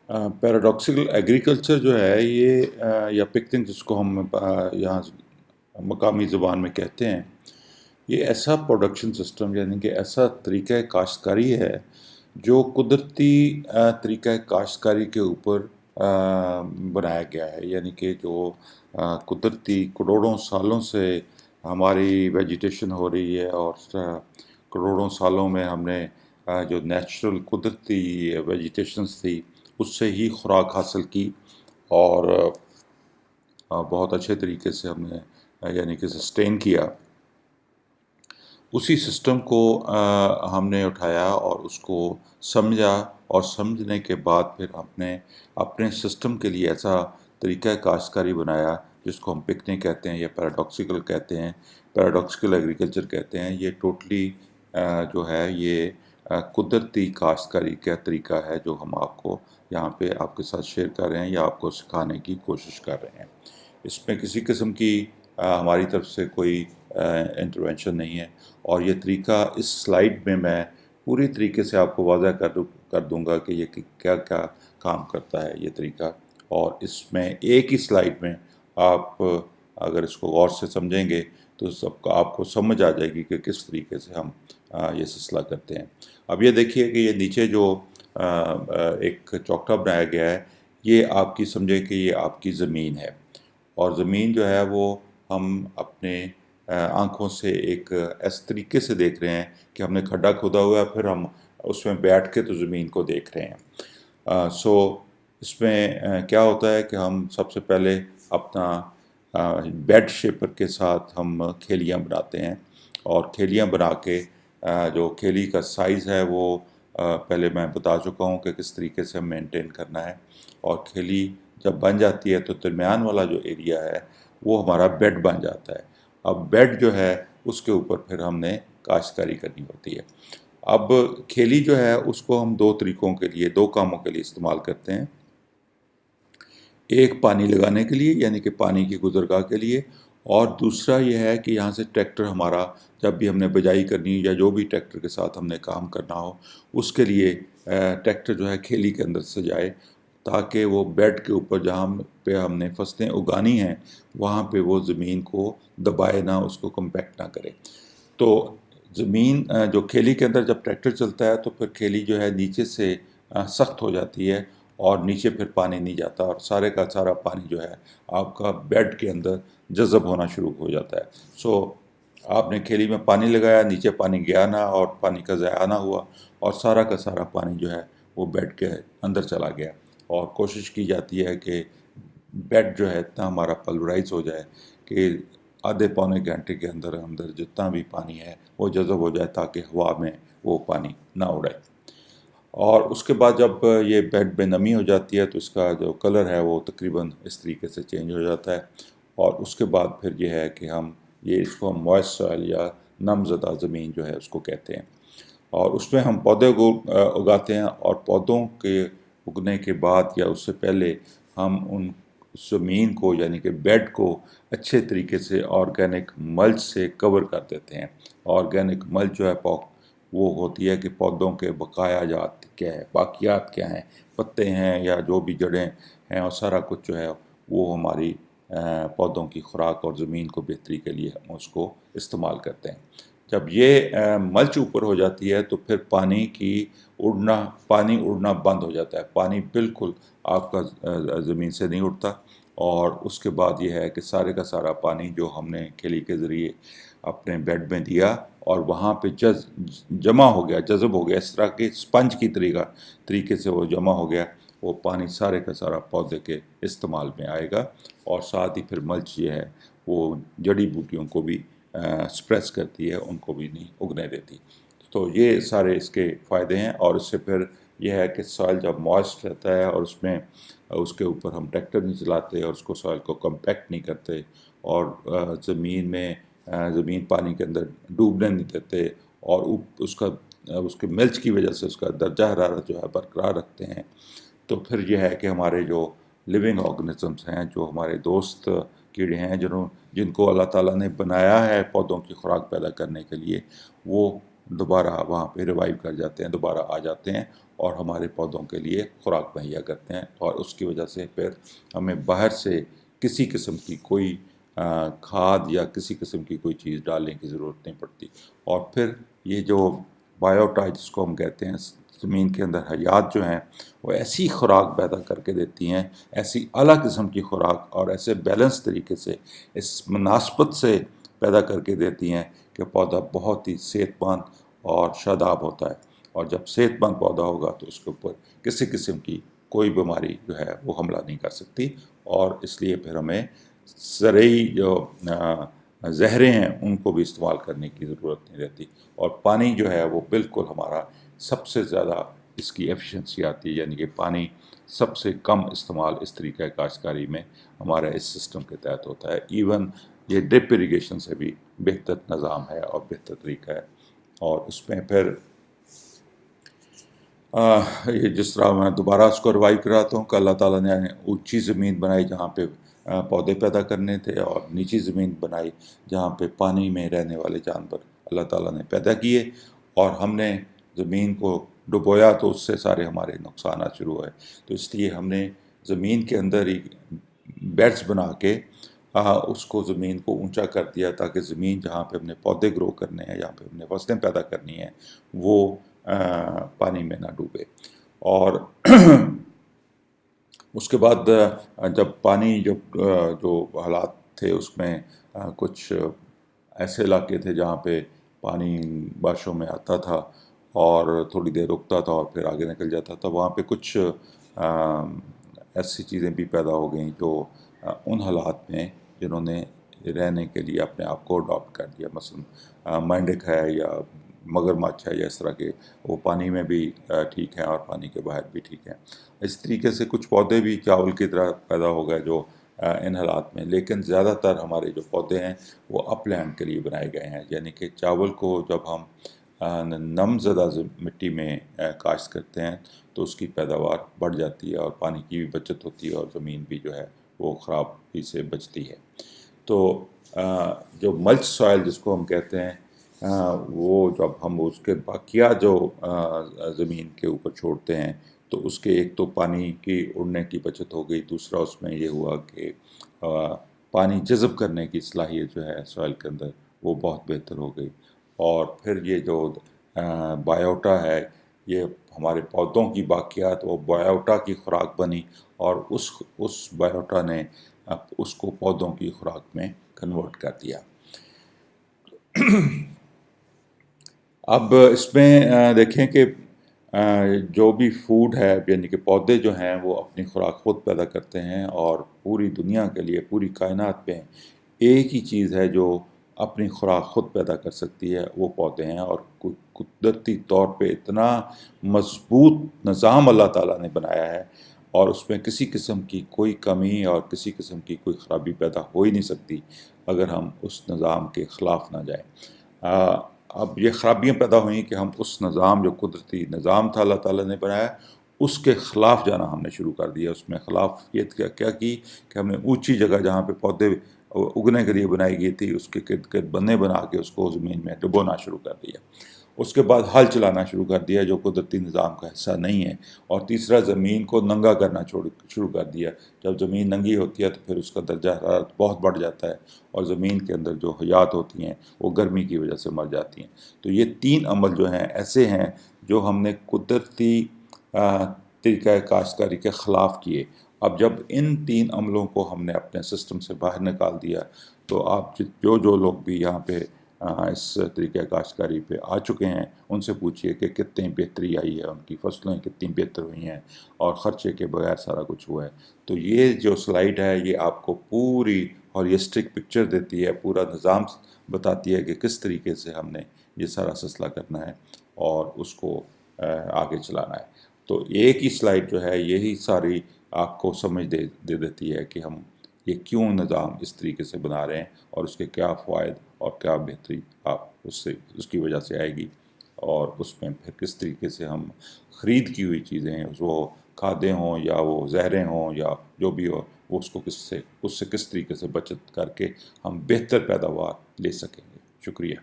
Paradoxical agriculture جو ہے یہ یا پکنگ جس کو ہم یہاں مقامی زبان میں کہتے ہیں، یہ ایسا پروڈکشن سسٹم یعنی کہ ایسا طریقہ کاشتکاری ہے جو قدرتی طریقہ کاشتکاری کے اوپر بنایا گیا ہے، یعنی کہ جو قدرتی کروڑوں سالوں سے ہماری ویجیٹیشن ہو رہی ہے، اور کروڑوں سالوں میں ہم نے جو نیچرل قدرتی ویجیٹیشنس تھی اس سے ہی خوراک حاصل کی، اور بہت اچھے طریقے سے ہم نے یعنی کہ سسٹین کیا اسی سسٹم کو۔ ہم نے اٹھایا اور اس کو سمجھا، اور سمجھنے کے بعد پھر ہم نے اپنے سسٹم کے لیے ایسا طریقہ کاشتکاری بنایا جس کو ہم پکنک کہتے ہیں یا پیراڈاکسیکل کہتے ہیں، پیراڈاکسیکل ایگریکلچر کہتے ہیں۔ یہ ٹوٹلی جو ہے یہ قدرتی کاشتکاری کا طریقہ ہے جو ہم آپ کو یہاں پہ آپ کے ساتھ شیئر کر رہے ہیں یا آپ کو سکھانے کی کوشش کر رہے ہیں۔ اس میں کسی قسم کی ہماری طرف سے کوئی انٹروینشن نہیں ہے، اور یہ طریقہ اس سلائیڈ میں پوری طریقے سے آپ کو واضح کر دوں گا کہ یہ کیا کیا کام کرتا ہے یہ طریقہ۔ اور اس میں ایک ہی سلائیڈ میں آپ اگر اس کو غور سے سمجھیں گے تو سب کا آپ کو سمجھ آ جائے گی کہ کس طریقے سے ہم یہ سلسلہ کرتے ہیں۔ اب یہ دیکھیے کہ یہ نیچے جو ایک چوکٹا بنایا گیا ہے، یہ آپ کی سمجھے کہ یہ آپ کی زمین ہے، اور زمین جو ہے وہ ہم اپنے آنکھوں سے ایک ایس طریقے سے دیکھ رہے ہیں کہ ہم نے کھڈا کھودا ہوا ہے، پھر ہم اس میں بیٹھ کے تو زمین کو دیکھ رہے ہیں۔ سو اس میں کیا ہوتا ہے کہ ہم سب سے پہلے اپنا بیڈ شیپر کے ساتھ ہم کھیلیاں بناتے ہیں، اور کھیلیاں بنا کے جو کھیلی کا سائز ہے وہ پہلے میں بتا چکا ہوں کہ کس طریقے سے ہم مینٹین کرنا ہے، اور کھیلی جب بن جاتی ہے تو درمیان والا جو ایریا ہے وہ ہمارا بیڈ بن جاتا ہے۔ اب بیڈ جو ہے اس کے اوپر پھر ہم نے کاشتکاری کرنی ہوتی ہے۔ اب کھیلی جو ہے اس کو ہم دو طریقوں کے لیے، دو کاموں کے لیے استعمال کرتے ہیں۔ ایک پانی لگانے کے لیے یعنی کہ پانی کی گزرگاہ کے لیے، اور دوسرا یہ ہے کہ یہاں سے ٹریکٹر ہمارا جب بھی ہم نے بجائی کرنی یا جو بھی ٹریکٹر کے ساتھ ہم نے کام کرنا ہو اس کے لیے ٹریکٹر جو ہے کھیلی کے اندر سے جائے، تاکہ وہ بیڈ کے اوپر جہاں پہ ہم نے فصلیں اگانی ہیں وہاں پہ وہ زمین کو دبائے نہ، اس کو کمپیکٹ نہ کرے۔ تو زمین جو کھیلی کے اندر جب ٹریکٹر چلتا ہے تو پھر کھیلی جو ہے نیچے سے سخت ہو جاتی ہے، اور نیچے پھر پانی نہیں جاتا، اور سارے کا سارا پانی جو ہے آپ کا بیڈ کے اندر جذب ہونا شروع ہو جاتا ہے۔ سو آپ نے کھیلی میں پانی لگایا، نیچے پانی گیا نہ اور پانی کا ضیاع نہ ہوا، اور سارا کا سارا پانی جو ہے وہ بیڈ کے اندر چلا گیا، اور کوشش کی جاتی ہے کہ بیڈ جو ہے اتنا ہمارا پلورائز ہو جائے کہ آدھے پونے گھنٹے کے اندر اندر جتنا بھی پانی ہے وہ جذب ہو جائے، تاکہ ہوا میں وہ پانی نہ اڑے۔ اور اس کے بعد جب یہ بیڈ میں نمی ہو جاتی ہے تو اس کا جو کلر ہے وہ تقریباً اس طریقے سے چینج ہو جاتا ہے، اور اس کے بعد پھر یہ ہے کہ ہم اس کو ہم موئسٹ سوائل یا نم زدہ زمین جو ہے اس کو کہتے ہیں، اور اس میں ہم پودے کو اگاتے ہیں، اور پودوں کے اگنے کے بعد یا اس سے پہلے ہم ان زمین کو یعنی کہ بیڈ کو اچھے طریقے سے آرگینک ملچ سے کور کر دیتے ہیں۔ آرگینک ملچ جو ہے وہ ہوتی ہے کہ پودوں کے بقایا جات کیا ہے، باقیات کیا ہیں، پتے ہیں یا جو بھی جڑیں ہیں، اور سارا کچھ جو ہے وہ ہماری پودوں کی خوراک اور زمین کو بہتری کے لیے ہم اس کو استعمال کرتے ہیں۔ جب یہ ملچ اوپر ہو جاتی ہے تو پھر پانی اڑنا بند ہو جاتا ہے، پانی بالکل آپ کا زمین سے نہیں اڑتا، اور اس کے بعد یہ ہے کہ سارے کا سارا پانی جو ہم نے کھیلی کے ذریعے اپنے بیڈ میں دیا اور وہاں پہ جمع ہو گیا، جذب ہو گیا، اس طرح کے اسپنج کی طریقے سے وہ جمع ہو گیا، وہ پانی سارے کا سارا پودے کے استعمال میں آئے گا، اور ساتھ ہی پھر ملچ یہ ہے وہ جڑی بوٹیوں کو بھی سپریس کرتی ہے، ان کو بھی نہیں اگنے دیتی۔ تو یہ سارے اس کے فائدے ہیں، اور اس سے پھر یہ ہے کہ سوائل جب موئسٹ رہتا ہے اور اس میں اس کے اوپر ہم ٹریکٹر نہیں چلاتے اور اس کو سوائل کو کمپیکٹ نہیں کرتے، اور زمین پانی کے اندر ڈوبنے نہیں دیتے، اور اس کے ملچ کی وجہ سے اس کا درجہ حرارت جو ہے برقرار رکھتے ہیں، تو پھر یہ ہے کہ ہمارے جو لیونگ آرگنزمس ہیں، جو ہمارے دوست کیڑے ہیں جن کو اللہ تعالیٰ نے بنایا ہے پودوں کی خوراک پیدا کرنے کے لیے، وہ دوبارہ وہاں پہ ریوائیو کر جاتے ہیں، دوبارہ آ جاتے ہیں اور ہمارے پودوں کے لیے خوراک مہیا کرتے ہیں، اور اس کی وجہ سے پھر ہمیں باہر سے کسی قسم کی کوئی کھاد یا کسی قسم کی کوئی چیز ڈالنے کی ضرورت نہیں پڑتی۔ اور پھر یہ جو بایوٹا جس کو ہم کہتے ہیں، زمین کے اندر حیات جو ہیں وہ ایسی خوراک پیدا کر کے دیتی ہیں، ایسی اعلیٰ قسم کی خوراک اور ایسے بیلنس طریقے سے اس مناسبت سے پیدا کر کے دیتی ہیں کہ پودا بہت ہی صحت مند اور شاداب ہوتا ہے، اور جب صحت مند پودا ہوگا تو اس کے اوپر کسی قسم کی کوئی بیماری جو ہے وہ حملہ نہیں کر سکتی، اور اس لیے پھر ہمیں زرعی جو زہریں ہیں ان کو بھی استعمال کرنے کی ضرورت نہیں رہتی، اور پانی جو ہے وہ بالکل ہمارا سب سے زیادہ اس کی ایفیشنسی آتی ہے، یعنی کہ پانی سب سے کم استعمال اس طریقہ کاشتکاری میں ہمارا اس سسٹم کے تحت ہوتا ہے۔ ایون یہ ڈرپ اریگیشن سے بھی بہتر نظام ہے اور بہتر طریقہ ہے، اور اس میں پھر یہ جس طرح میں دوبارہ اس کو ریوائیو کراتا ہوں کہ اللہ تعالیٰ نے اونچی زمین بنائی جہاں پہ پودے پیدا کرنے تھے، اور نیچی زمین بنائی جہاں پہ پانی میں رہنے والے جانور اللہ تعالیٰ نے پیدا کیے، اور ہم نے زمین کو ڈبویا تو اس سے سارے ہمارے نقصانات شروع ہوئے، تو اس لیے ہم نے زمین کے اندر ہی بیڈس بنا کے اس کو زمین کو اونچا کر دیا، تاکہ زمین جہاں پہ ہم نے پودے گرو کرنے ہیں، جہاں پہ ہم نے فصلیں پیدا کرنی ہیں، وہ پانی میں نہ ڈوبے۔ اور اس کے بعد جب پانی جو حالات تھے اس میں کچھ ایسے علاقے تھے جہاں پہ پانی بارشوں میں آتا تھا اور تھوڑی دیر رکتا تھا اور پھر آگے نکل جاتا تھا، وہاں پہ کچھ ایسی چیزیں بھی پیدا ہو گئیں جو ان حالات میں جنہوں نے رہنے کے لیے اپنے آپ کو اڈاپٹ کر دیا، مثلا مینڈک ہے یا مگرمچھ ہے، یا اس طرح کے، وہ پانی میں بھی ٹھیک ہیں اور پانی کے باہر بھی ٹھیک ہیں۔ اس طریقے سے کچھ پودے بھی چاول کی طرح پیدا ہو گئے جو ان حالات میں، لیکن زیادہ تر ہمارے جو پودے ہیں وہ اپ لینڈ کے لیے بنائے گئے ہیں، یعنی کہ چاول کو جب ہم نم زدہ مٹی میں کاشت کرتے ہیں تو اس کی پیداوار بڑھ جاتی ہے، اور پانی کی بھی بچت ہوتی ہے، اور زمین بھی جو ہے وہ خرابی سے بچتی ہے۔ تو جو ملچ سوائل جس کو ہم کہتے ہیں، وہ جب ہم اس کے باقیات جو زمین کے اوپر چھوڑتے ہیں تو اس کے ایک تو پانی کی اڑنے کی بچت ہو گئی، دوسرا اس میں یہ ہوا کہ پانی جذب کرنے کی صلاحیت جو ہے سوائل کے اندر وہ بہت بہتر ہو گئی، اور پھر یہ جو بایوٹا ہے، یہ ہمارے پودوں کی باقیات وہ بایوٹا کی خوراک بنی، اور اس بایوٹا نے اس کو پودوں کی خوراک میں کنورٹ کر دیا۔ اب اس میں دیکھیں کہ جو بھی فوڈ ہے، یعنی کہ پودے جو ہیں وہ اپنی خوراک خود پیدا کرتے ہیں، اور پوری دنیا کے لیے، پوری کائنات پہ ایک ہی چیز ہے جو اپنی خوراک خود پیدا کر سکتی ہے، وہ پودے ہیں، اور قدرتی طور پہ اتنا مضبوط نظام اللہ تعالیٰ نے بنایا ہے، اور اس میں کسی قسم کی کوئی کمی اور کسی قسم کی کوئی خرابی پیدا ہو ہی نہیں سکتی اگر ہم اس نظام کے خلاف نہ جائیں۔ اب یہ خرابیاں پیدا ہوئیں کہ ہم اس نظام، جو قدرتی نظام تھا اللہ تعالیٰ نے بنایا، اس کے خلاف جانا ہم نے شروع کر دیا۔ اس میں خلافیت کیا کی کہ ہم نے اونچی جگہ جہاں پہ پودے اگنے کے لیے بنائی گئی تھی اس کے گرد گرد بنے بنا کے اس کو زمین میں ڈبونا شروع کر دیا۔ اس کے بعد ہل چلانا شروع کر دیا جو قدرتی نظام کا حصہ نہیں ہے، اور تیسرا زمین کو ننگا کرنا شروع کر دیا۔ جب زمین ننگی ہوتی ہے تو پھر اس کا درجہ حرارت بہت بڑھ جاتا ہے، اور زمین کے اندر جو حیات ہوتی ہیں وہ گرمی کی وجہ سے مر جاتی ہیں۔ تو یہ تین عمل جو ہیں ایسے ہیں جو ہم نے قدرتی طریقہ کاشتکاری کے خلاف کیے۔ اب جب ان تین عملوں کو ہم نے اپنے سسٹم سے باہر نکال دیا تو آپ جو لوگ بھی یہاں پہ اس طریقہ کاشتکاری پہ آ چکے ہیں ان سے پوچھئے کہ کتنی بہتری آئی ہے، ان کی فصلیں کتنی بہتر ہوئی ہیں، اور خرچے کے بغیر سارا کچھ ہوا ہے۔ تو یہ جو سلائیڈ ہے یہ آپ کو پوری ہالیسٹک پکچر دیتی ہے، پورا نظام بتاتی ہے کہ کس طریقے سے ہم نے یہ سارا سلسلہ کرنا ہے اور اس کو آگے چلانا ہے۔ تو ایک ہی سلائیڈ جو ہے یہی ساری آپ کو سمجھ دے دیتی ہے کہ ہم یہ کیوں نظام اس طریقے سے بنا رہے ہیں، اور اس کے کیا فوائد اور کیا بہتری آپ اس کی وجہ سے آئے گی، اور اس میں پھر کس طریقے سے ہم خرید کی ہوئی چیزیں ہیں، وہ کھادیں ہوں یا وہ زہریں ہوں یا جو بھی ہو، وہ اس سے کس طریقے سے بچت کر کے ہم بہتر پیداوار لے سکیں گے۔ شکریہ۔